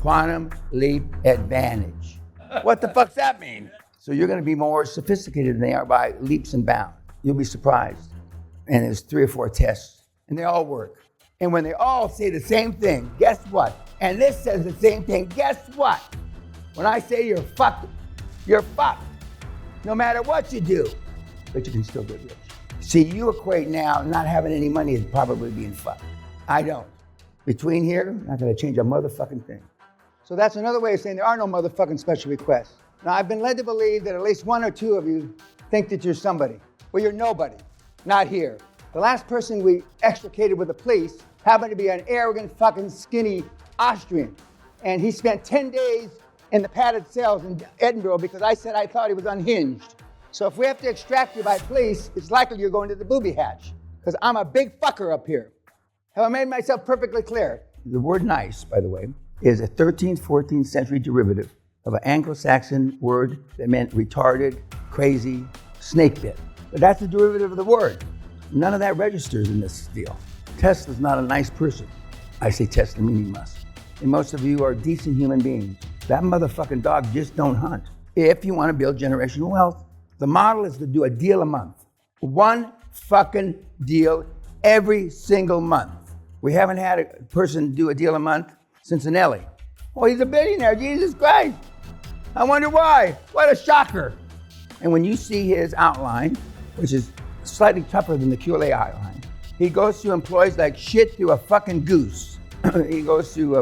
quantum leap advantage. What the fuck's that mean? So you're gonna be more sophisticated than they are by leaps and bounds. You'll be surprised. And there's 3 or 4 tests, and they all work. And when they all say the same thing, guess what? And this says the same thing, guess what? When I say you're fucked, you're fucked. No matter what you do, but you can still get rich. See, you equate now not having any money as probably being fucked. I don't. Between here, not gonna change a motherfucking thing. So that's another way of saying there are no motherfucking special requests. Now, I've been led to believe that at least 1 or 2 of you think that you're somebody. Well, you're nobody, not here. The last person we extricated with the police happened to be an arrogant, fucking skinny Austrian. And he spent 10 days in the padded cells in Edinburgh because I said I thought he was unhinged. So if we have to extract you by police, it's likely you're going to the booby hatch, because I'm a big fucker up here. Have I made myself perfectly clear? The word nice, by the way, is a 13th, 14th century derivative of an Anglo-Saxon word that meant retarded, crazy, snake bit. But that's the derivative of the word. None of that registers in this deal. Tesla's not a nice person. I say Tesla meaning must. And most of you are decent human beings. That motherfucking dog just don't hunt. If you want to build generational wealth, the model is to do a deal a month. 1 fucking deal every single month. We haven't had a person do a deal a month since Anelli. Oh, he's a billionaire, Jesus Christ. I wonder why. What a shocker. And when you see his outline, which is slightly tougher than the QLA outline, he goes through employees like shit through a fucking goose. He goes through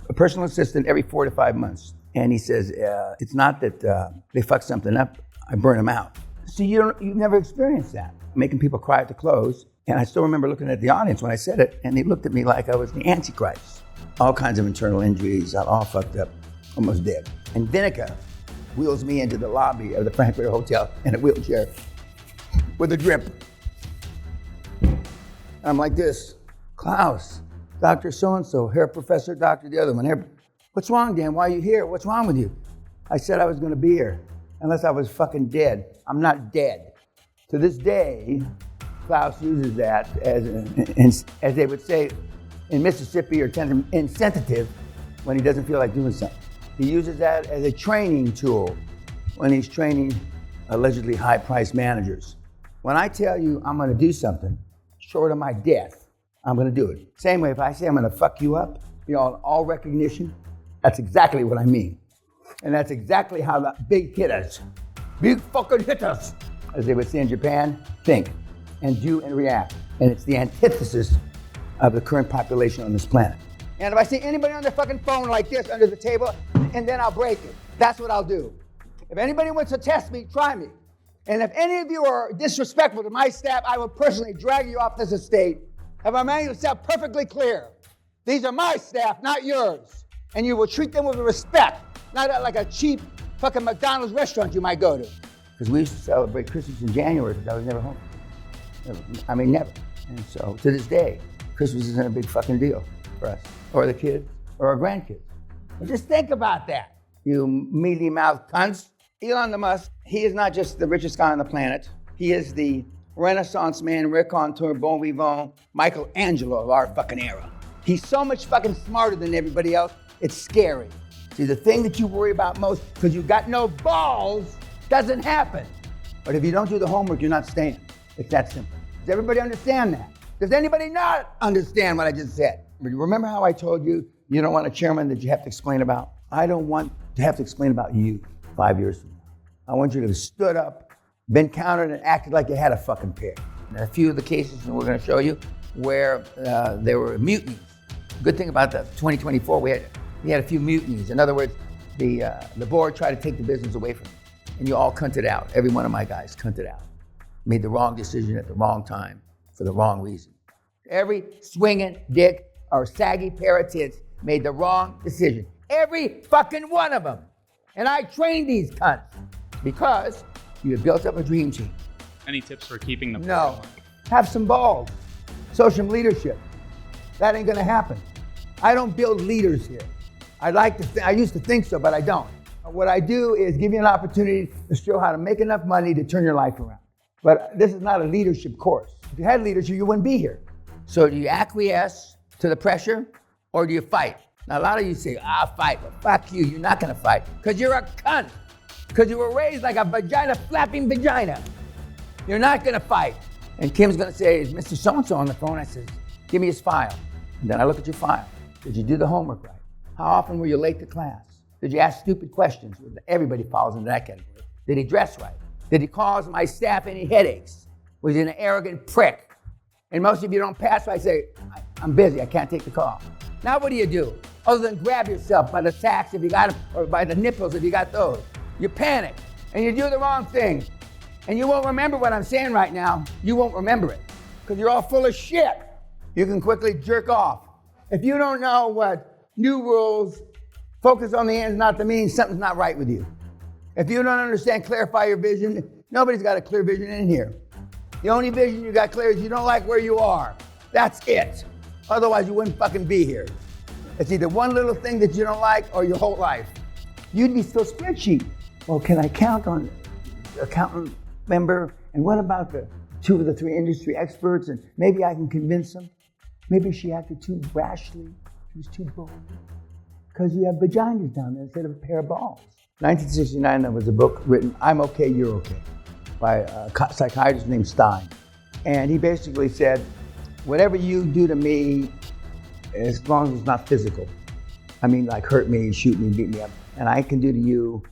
a personal assistant every 4 to 5 months. And he says, it's not that they fuck something up, I burn them out. So you've never experienced that, making people cry at the close. And I still remember looking at the audience when I said it, and they looked at me like I was the Antichrist. All kinds of internal injuries, I'm all fucked up, almost dead. And Vinica wheels me into the lobby of the Frankfurt Hotel in a wheelchair with a drip. I'm like this, Klaus, Dr. So-and-so, hair professor, doctor, the other one. What's wrong, Dan? Why are you here? What's wrong with you? I said I was gonna be here, unless I was fucking dead. I'm not dead. To this day, Klaus uses that as they would say in Mississippi, or insensitive when he doesn't feel like doing something. He uses that as a training tool when he's training allegedly high-priced managers. When I tell you I'm gonna do something, short of my death, I'm gonna do it. Same way, if I say I'm gonna fuck you up, beyond all recognition, that's exactly what I mean. And that's exactly how the big hitters, big fucking hitters, as they would say in Japan, think and do and react. And it's the antithesis of the current population on this planet. And if I see anybody on their fucking phone like this under the table, and then I'll break it. That's what I'll do. If anybody wants to test me, try me. And if any of you are disrespectful to my staff, I will personally drag you off this estate. Have I made myself perfectly clear? These are my staff, not yours. And you will treat them with respect, not like a cheap fucking McDonald's restaurant you might go to. Because we used to celebrate Christmas in January because I was never home. Never. And so to this day, Christmas isn't a big fucking deal for us, or the kids, or our grandkids. But just think about that, you mealy-mouthed cunts. Elon Musk, he is not just the richest guy on the planet. He is the Renaissance man, raconteur, bon vivant, Michelangelo of our fucking era. He's so much fucking smarter than everybody else, it's scary. See, the thing that you worry about most, because you got no balls, doesn't happen. But if you don't do the homework, you're not staying. It's that simple. Does everybody understand that? Does anybody not understand what I just said? Remember how I told you you don't want a chairman that you have to explain about? I don't want to have to explain about you 5 years from now. I want you to have stood up, been counted, and acted like you had a fucking pair. And a few of the cases, and we're going to show you, where there were mutinies. Good thing about the 2024, we had a few mutinies. In other words, the board tried to take the business away from me. And you all cunted out. Every one of my guys cunted out. Made the wrong decision at the wrong time for the wrong reason. Every swinging dick or saggy pair of tits made the wrong decision. Every fucking one of them. And I trained these cunts because you have built up a dream team. Any tips for keeping the No. Have some balls. Show some leadership. That ain't gonna happen. I don't build leaders here. I used to think so, but I don't. What I do is give you an opportunity to show how to make enough money to turn your life around. But this is not a leadership course. If you had leadership, you wouldn't be here. So do you acquiesce to the pressure or do you fight? Now, a lot of you say, I'll fight. Well, fuck you, you're not gonna fight. Because you're a cunt. Because you were raised like a vagina flapping vagina. You're not gonna fight. And Kim's gonna say, is Mr. So-and-so on the phone? I says, give me his file. And then I look at your file. Did you do the homework right? How often were you late to class? Did you ask stupid questions? Everybody falls into that category. Did he dress right? Did he cause my staff any headaches? Was he an arrogant prick? And most of you don't pass, so I say, I'm busy, I can't take the call. Now what do? Other than grab yourself by the sacks if you got them, or by the nipples if you got those. You panic, and you do the wrong thing. And you won't remember what I'm saying right now. You won't remember it, because you're all full of shit. You can quickly jerk off. If you don't know what new rules, focus on the ends, not the means, something's not right with you. If you don't understand, clarify your vision. Nobody's got a clear vision in here. The only vision you got clear is you don't like where you are. That's it. Otherwise, you wouldn't fucking be here. It's either one little thing that you don't like or your whole life. You'd be still spreadsheet. Well, can I count on accountant member? And what about the 2 of the 3 industry experts? And maybe I can convince them. Maybe she acted too rashly. She was too bold. Because you have vaginas down there instead of a pair of balls. 1969, there was a book written, I'm Okay, You're Okay, by a psychiatrist named Stein. And he basically said, whatever you do to me, as long as it's not physical, I mean like hurt me, shoot me, beat me up, and I can do to you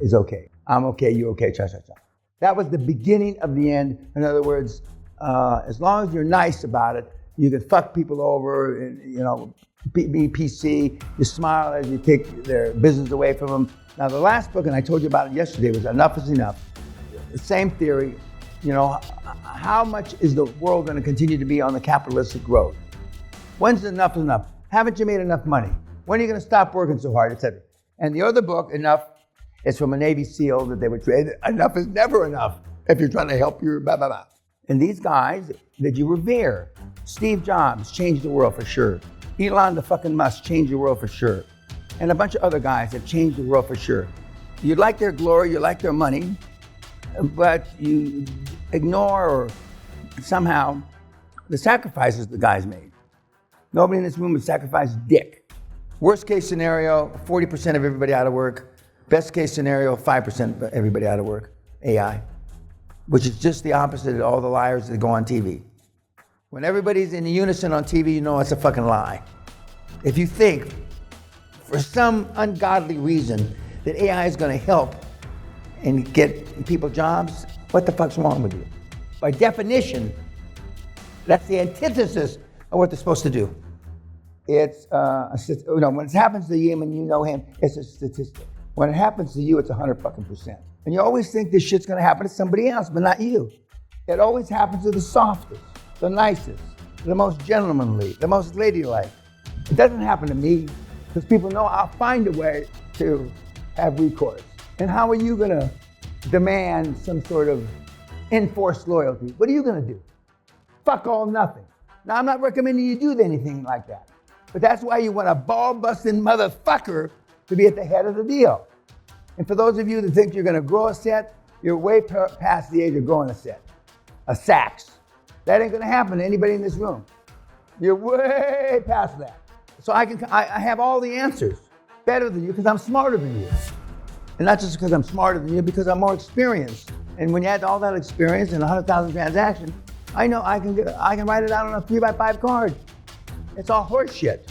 is okay. I'm okay, you're okay, cha-cha-cha. That was the beginning of the end. In other words, as long as you're nice about it, you can fuck people over and, be PC, you smile as you take their business away from them. Now the last book, and I told you about it yesterday, was Enough is Enough. The same theory, how much is the world going to continue to be on the capitalistic road? When's enough is enough? Haven't you made enough money? When are you going to stop working so hard, etc.? And the other book, Enough, is from a Navy SEAL that they would trade. Enough is never enough if you're trying to help your blah, blah, blah. And these guys that you revere, Steve Jobs changed the world for sure. Elon the fucking Musk changed the world for sure. And a bunch of other guys have changed the world for sure. You like their glory, you like their money, but you ignore or somehow the sacrifices the guys made. Nobody in this room would sacrifice dick. Worst case scenario, 40% of everybody out of work. Best case scenario, 5% of everybody out of work. AI, which is just the opposite of all the liars that go on TV. When everybody's in unison on TV, you know it's a fucking lie. If you think, for some ungodly reason, that AI is going to help and get people jobs, what the fuck's wrong with you? By definition, that's the antithesis of what they're supposed to do. It's when it happens to him and you know him, it's a statistic. When it happens to you, it's 100%. And you always think this shit's going to happen to somebody else, but not you. It always happens to the softest, the nicest, the most gentlemanly, the most ladylike. It doesn't happen to me, because people know I'll find a way to have recourse. And how are you going to demand some sort of enforced loyalty? What are you going to do? Fuck all, nothing. Now, I'm not recommending you do anything like that, but that's why you want a ball-busting motherfucker to be at the head of the deal. And for those of you that think you're going to grow a set, you're way past the age of growing a set, a sax. That ain't going to happen to anybody in this room. You're way past that. So I have all the answers, better than you, because I'm smarter than you. And not just because I'm smarter than you, because I'm more experienced. And when you add all that experience and 100,000 transactions, I know I can write it out on a 3x5 card. It's all horse shit.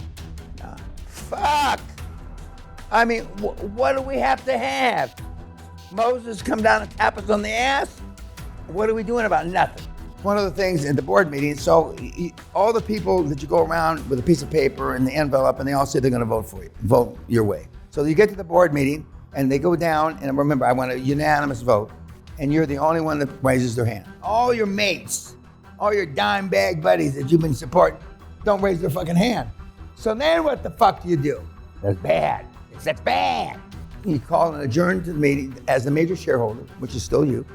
Fuck. I mean, what do we have to have? Moses come down and tap us on the ass? What are we doing about nothing? One of the things in the board meeting, so all the people that you go around with a piece of paper and the envelope, and they all say they're going to vote for you, vote your way. So you get to the board meeting, and they go down, and remember, I want a unanimous vote, and you're the only one that raises their hand. All your mates, all your dime bag buddies that you've been supporting, don't raise their fucking hand. So then what the fuck do you do? That's bad. That's bad. You call and adjourn to the meeting as the major shareholder, which is still you.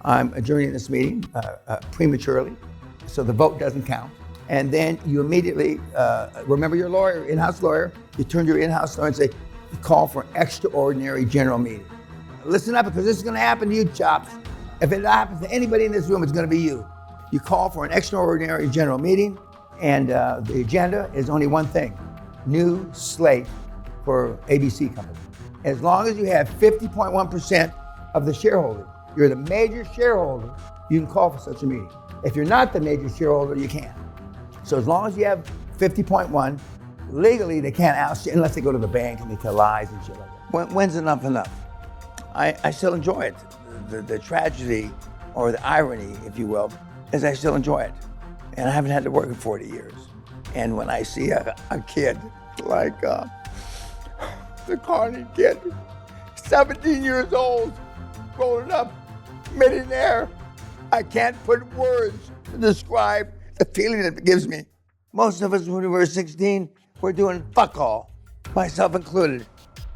I'm adjourning this meeting prematurely, so the vote doesn't count. And then you immediately, remember your lawyer, in-house lawyer, you turn to your in-house lawyer and say, call for an extraordinary general meeting. Listen up, because this is gonna happen to you, Chops. If it happens to anybody in this room, it's gonna be you. You call for an extraordinary general meeting, and the agenda is only one thing. new slate for ABC company. As long as you have 50.1% of the shareholders, you're the major shareholder, you can call for such a meeting. If you're not the major shareholder, you can't. So as long as you have 50.1, legally they can't oust you unless they go to the bank and they tell lies and shit like that. When's enough? I still enjoy it. The tragedy or the irony, if you will, is I still enjoy it. And I haven't had to work in 40 years. And when I see a kid like the Carney kid, 17 years old, growing up, millionaire, I can't put words to describe the feeling that it gives me. Most of us, when we were 16, were doing fuck all, myself included.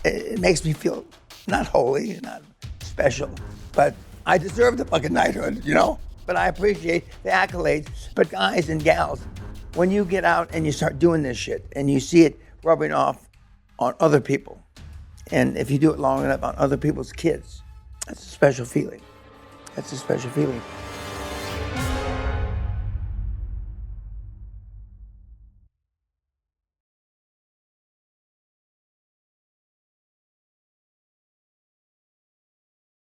It makes me feel not holy, not special, but I deserve the fucking knighthood, you know? But I appreciate the accolades. But guys and gals, when you get out and you start doing this shit and you see it rubbing off on other people, and if you do it long enough on other people's kids, that's a special feeling. That's a special feeling.